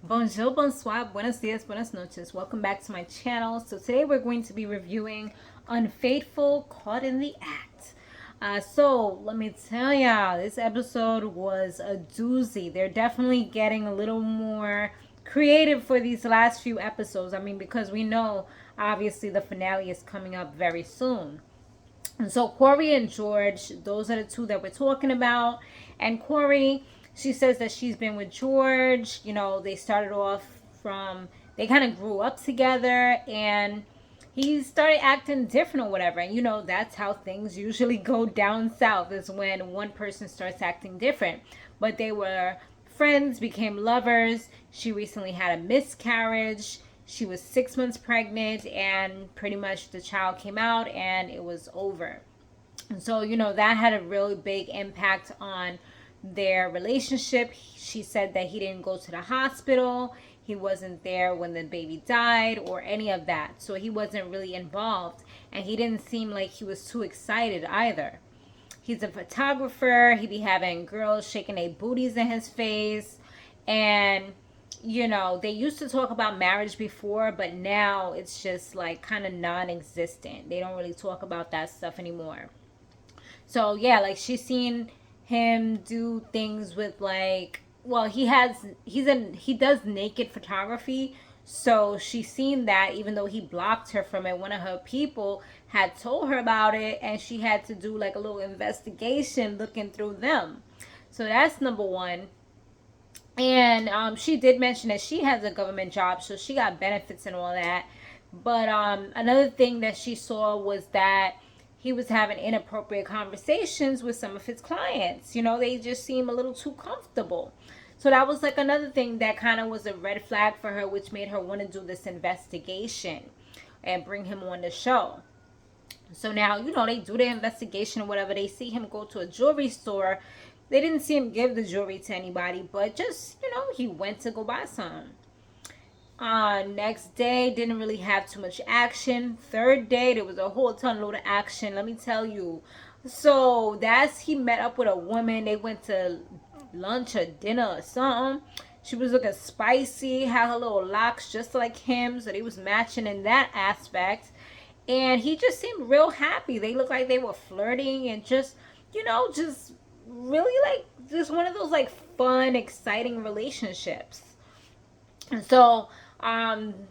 Bonjour, bonsoir, buenos dias, buenas noches. Welcome back to my channel. So today we're going to be reviewing Unfaithful, Caught in the Act. So let me tell y'all, this episode was a doozy. They're definitely getting a little more creative for these last few episodes. I mean, because we know obviously the finale is coming up very soon. And so Kori and George, those are the two that we're talking about. And Kori, she says that she's been with George. You know, they started off from, they kind of grew up together and he started acting different or whatever. And you know, that's how things usually go down south, is when one person starts acting different. But they were friends, became lovers. She recently had a miscarriage. She was 6 months pregnant, and pretty much the child came out and it was over. And so, you know, that had a really big impact on their relationship. She said that he didn't go to the hospital, he wasn't there when the baby died or any of that. So he wasn't really involved, and he didn't seem like he was too excited either. He's a photographer. He be having girls shaking their booties in his face. And, you know, they used to talk about marriage before, but now it's just like kind of non existent. They don't really talk about that stuff anymore. So, yeah, like she's seen him do things with like, well, he does naked photography. So she's seen that, even though he blocked her from it. One of her people had told her about it, and she had to do like a little investigation looking through them. So that's number one. And she did mention that she has a government job, so she got benefits and all that. But another thing that she saw was that he was having inappropriate conversations with some of his clients. You know, they just seem a little too comfortable. So that was like another thing that kind of was a red flag for her, which made her want to do this investigation and bring him on the show. So now, you know, they do the investigation or whatever. They see him go to a jewelry store. They didn't see him give the jewelry to anybody, but just, you know, he went to go buy some. Next day, didn't really have too much action. Third day, there was a whole ton load of action, let me tell you. So that's, he met up with a woman. They went to lunch or dinner or something. She was looking spicy, had her little locks just like him, so they was matching in that aspect. And he just seemed real happy. They looked like they were flirting and just, you know, just really like just one of those like fun, exciting relationships. And so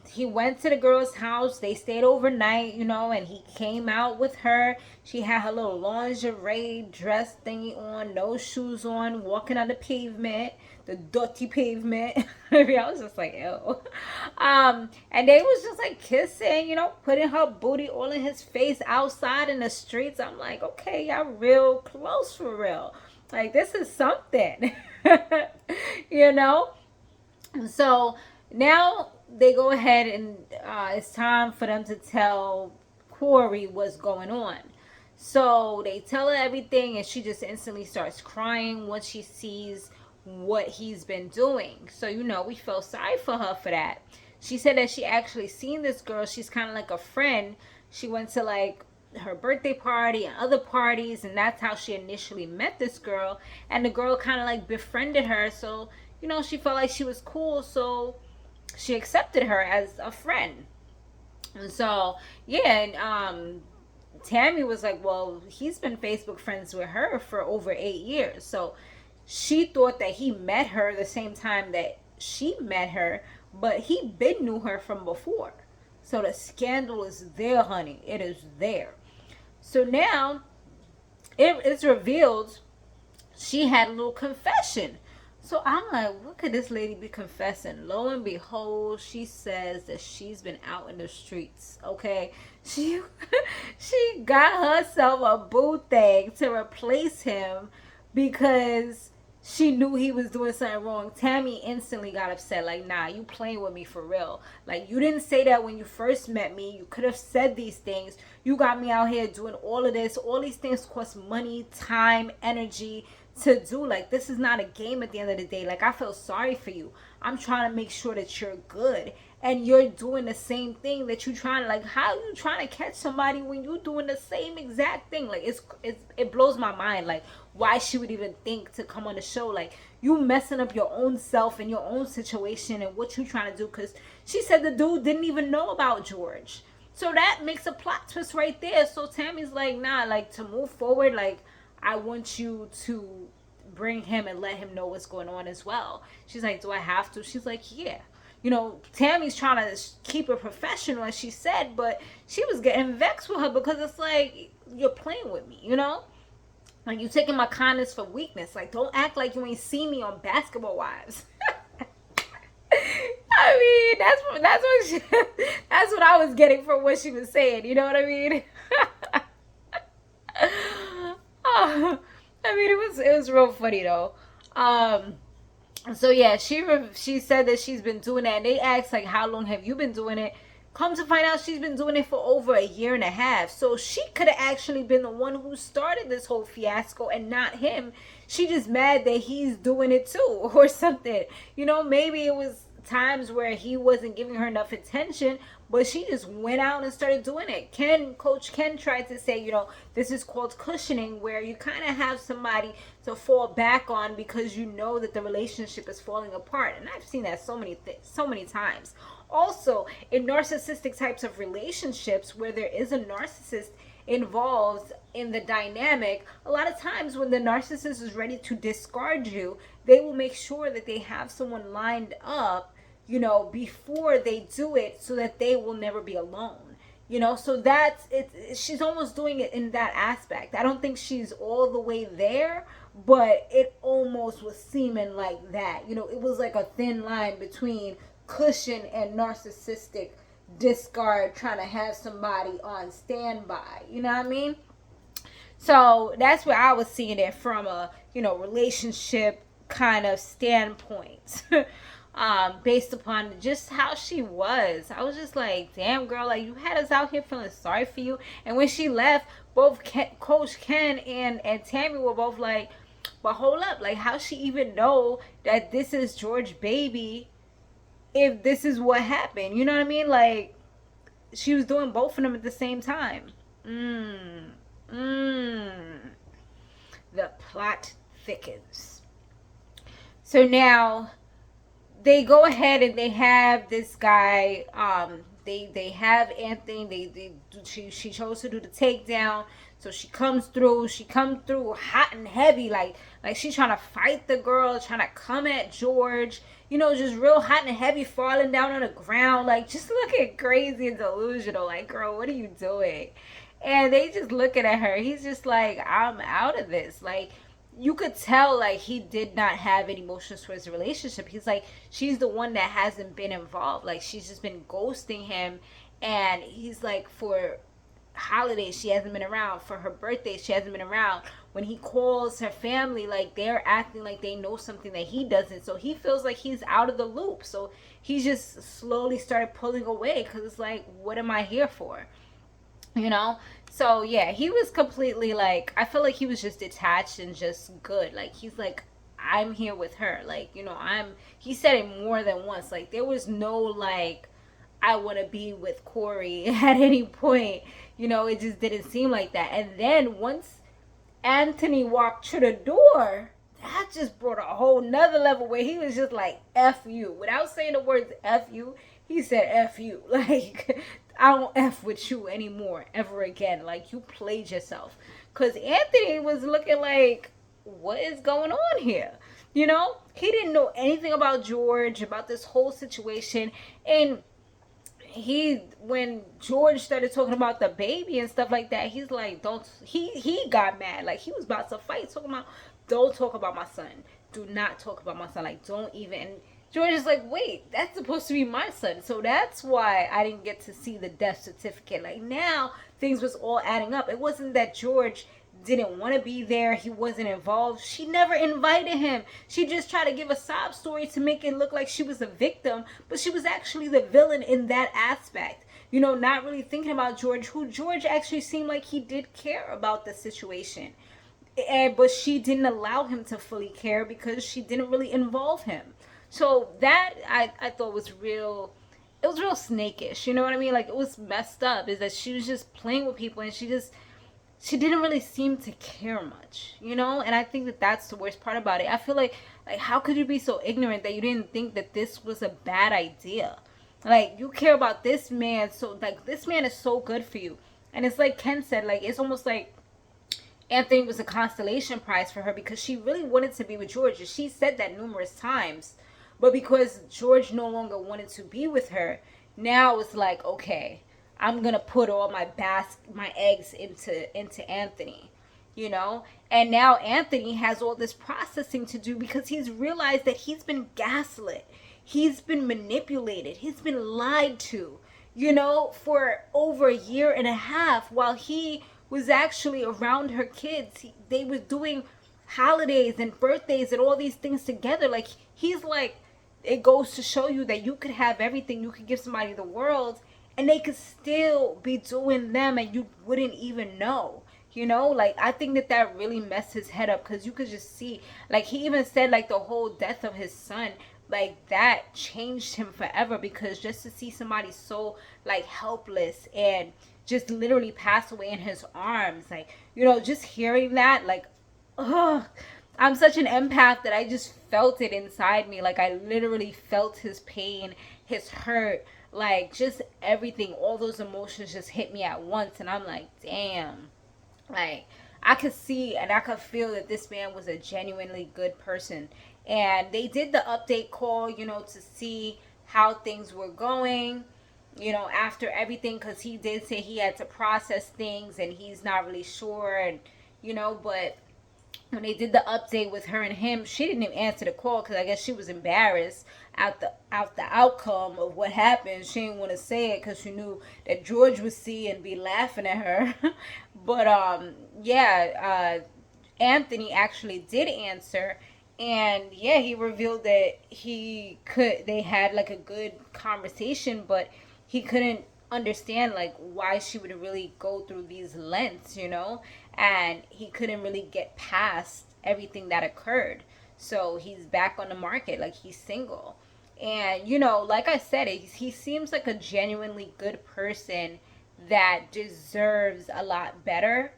he went to the girl's house. They stayed overnight, you know, and he came out with her. She had her little lingerie dress thingy on, no shoes on, walking on the pavement, the dirty pavement. I was just like, ew. And they was just like kissing, you know, putting her booty all in his face outside in the streets. I'm like, okay, y'all real close for real. Like, this is something, you know? So now they go ahead and it's time for them to tell Kori what's going on. So they tell her everything, and she just instantly starts crying once she sees what he's been doing. So, you know, we feel sorry for her for that. She said that she actually seen this girl. She's kind of like a friend. She went to like her birthday party and other parties, and that's how she initially met this girl. And the girl kind of like befriended her. So, you know, she felt like she was cool. So she accepted her as a friend. And so, yeah, and Tammy was like, well, he's been Facebook friends with her for over 8 years. So she thought that he met her the same time that she met her, but he been knew her from before. So the scandal is there, honey. It is there. So now it's revealed she had a little confession. So I'm like, what could this lady be confessing? Lo and behold, she says that she's been out in the streets. Okay, she she got herself a boo thing to replace him because she knew he was doing something wrong. Tammy instantly got upset. Like, nah, you playing with me for real. Like, you didn't say that when you first met me. You could have said these things. You got me out here doing all of this. All these things cost money, time, energy to do. Like, this is not a game at the end of the day. Like, I feel sorry for you. I'm trying to make sure that you're good, and you're doing the same thing that you trying to, like, how you trying to catch somebody when you doing the same exact thing? Like, it blows my mind, like, why she would even think to come on the show. Like, you messing up your own self and your own situation and what you trying to do. Because she said the dude didn't even know about George. So that makes a plot twist right there. So Tammy's like, nah, like, to move forward, like, I want you to bring him and let him know what's going on as well. She's like, do I have to? She's like, yeah. You know, Tammy's trying to keep it professional, as she said, but she was getting vexed with her because it's like, you're playing with me, you know? Like, you taking my kindness for weakness. Like, don't act like you ain't seen me on Basketball Wives. I mean, that's what I was getting from what she was saying. You know what I mean? Oh, I mean, it was real funny though. So yeah, she said that she's been doing that. And they asked like, how long have you been doing it? Come to find out, she's been doing it for over a year and a half. So she could have actually been the one who started this whole fiasco and not him. She just mad that he's doing it too or something. You know, maybe it was times where he wasn't giving her enough attention, but she just went out and started doing it. Coach Ken tried to say, you know, this is called cushioning, where you kind of have somebody to fall back on because you know that the relationship is falling apart. And I've seen that so many times. Also, in narcissistic types of relationships where there is a narcissist involved in the dynamic, a lot of times when the narcissist is ready to discard you, they will make sure that they have someone lined up, you know, before they do it, so that they will never be alone. You know, so that's it. She's almost doing it in that aspect. I don't think she's all the way there, but it almost was seeming like that. You know, it was like a thin line between cushion and narcissistic discard, trying to have somebody on standby. You know what I mean? So that's where I was seeing it from a, you know, relationship kind of standpoint. Based upon just how she was. I was just like, damn girl, like, you had us out here feeling sorry for you. And when she left, both Coach Ken and Tammy were both like, but hold up, like, how she even know that this is George baby if this is what happened? You know what I mean? Like, she was doing both of them at the same time. The plot thickens. So now they go ahead and they have this guy. They have Anthony. She chose to do the takedown. So she comes through. She comes through hot and heavy, like she's trying to fight the girl, trying to come at George. You know, just real hot and heavy, falling down on the ground, like just looking crazy and delusional. Like, girl, what are you doing? And they just looking at her. He's just like, I'm out of this. Like, you could tell, like, he did not have any emotions towards the relationship. He's like, she's the one that hasn't been involved. Like, she's just been ghosting him. And he's like, for holidays, she hasn't been around. For her birthday, she hasn't been around. When he calls her family, like, they're acting like they know something that he doesn't. So he feels like he's out of the loop. So he just slowly started pulling away because it's like, what am I here for? You know? So yeah, he was completely like, I feel like he was just detached and just good. Like, he's like, I'm here with her. Like, you know, he said it more than once. Like, there was no like, I want to be with Kori at any point. You know, it just didn't seem like that. And then once Anthony walked through the door, that just brought a whole nother level where he was just like, F you. Without saying the words F you, he said F you. Like, I don't F with you anymore, ever again. Like, you played yourself. Because Anthony was looking like, what is going on here? You know? He didn't know anything about George, about this whole situation. And when George started talking about the baby and stuff like that, he's like, he got mad. Like, he was about to fight, talking about, don't talk about my son. Do not talk about my son. Like, don't even. And George is like, wait, that's supposed to be my son. So that's why I didn't get to see the death certificate. Like, now things was all adding up. It wasn't that George didn't want to be there, he wasn't involved. She never invited him. She just tried to give a sob story to make it look like she was a victim, but she was actually the villain in that aspect. You know, not really thinking about George, who George actually seemed like he did care about the situation. But she didn't allow him to fully care because she didn't really involve him. So that I thought was real. It was real snakish. You know what I mean? Like, it was messed up. Is that she was just playing with people and she didn't really seem to care much, you know? And I think that that's the worst part about it. I feel like Like, how could you be so ignorant that you didn't think that this was a bad idea? Like, you care about this man, so, like, this man is so good for you. And it's like Ken said, like, it's almost like Anthony was a constellation prize for her because she really wanted to be with George. And she said that numerous times. But because George no longer wanted to be with her, now it's like, okay, I'm going to put all my eggs into Anthony, you know? And now Anthony has all this processing to do because he's realized that he's been gaslit. He's been manipulated. He's been lied to, you know, for over a year and a half while he was actually around her kids. They were doing holidays and birthdays and all these things together. Like, he's like, it goes to show you that you could have everything. You could give somebody the world and they could still be doing them and you wouldn't even know. You know, like, I think that really messed his head up because you could just see, like, he even said, like, the whole death of his son, like, that changed him forever because just to see somebody so, like, helpless and just literally pass away in his arms, like, you know, just hearing that, like, ugh. I'm such an empath that I just felt it inside me. Like, I literally felt his pain, his hurt, like, just everything. All those emotions just hit me at once. And I'm like, damn. Like, I could see and I could feel that this man was a genuinely good person. And they did the update call, you know, to see how things were going, you know, after everything. Because he did say he had to process things and he's not really sure. And, you know, but when they did the update with her and him, she didn't even answer the call because I guess she was embarrassed at the outcome of what happened. She didn't want to say it because she knew that George would see and be laughing at her. But Anthony actually did answer, and yeah, he revealed that they had like a good conversation, but he couldn't understand like why she would really go through these lengths, you know, and he couldn't really get past everything that occurred. So he's back on the market, like he's single. And you know, like I said, he seems like a genuinely good person that deserves a lot better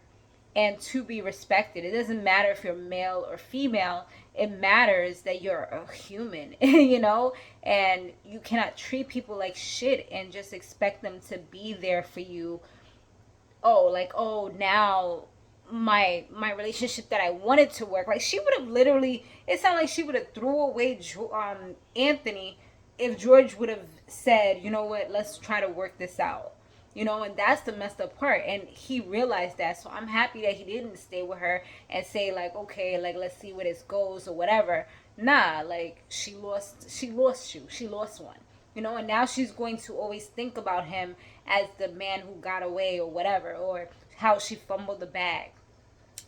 and to be respected. It doesn't matter if you're male or female. It matters that you're a human, you know, and you cannot treat people like shit and just expect them to be there for you. Oh, like, oh, now my relationship that I wanted to work. Like, she would have literally, it sounded like she would have threw away Anthony if George would have said, you know what, let's try to work this out. You know, and that's the messed up part. And he realized that. So I'm happy that he didn't stay with her and say, like, okay, like, let's see where this goes or whatever. Nah, like, she lost you. She lost one. You know, and now she's going to always think about him as the man who got away or whatever, or how she fumbled the bag.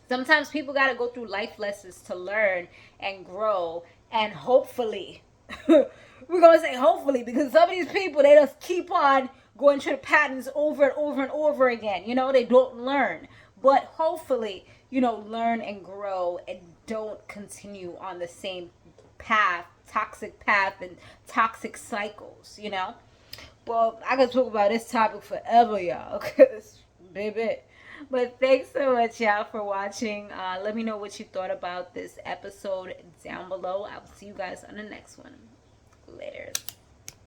Sometimes people got to go through life lessons to learn and grow. And hopefully, we're going to say hopefully, because some of these people, they just keep on going through the patterns over and over and over again. You know, they don't learn. But hopefully, you know, learn and grow and don't continue on the same path, toxic path and toxic cycles, you know. Well, I could talk about this topic forever, y'all, because, baby. But thanks so much, y'all, for watching. Let me know what you thought about this episode down below. I'll see you guys on the next one. Later.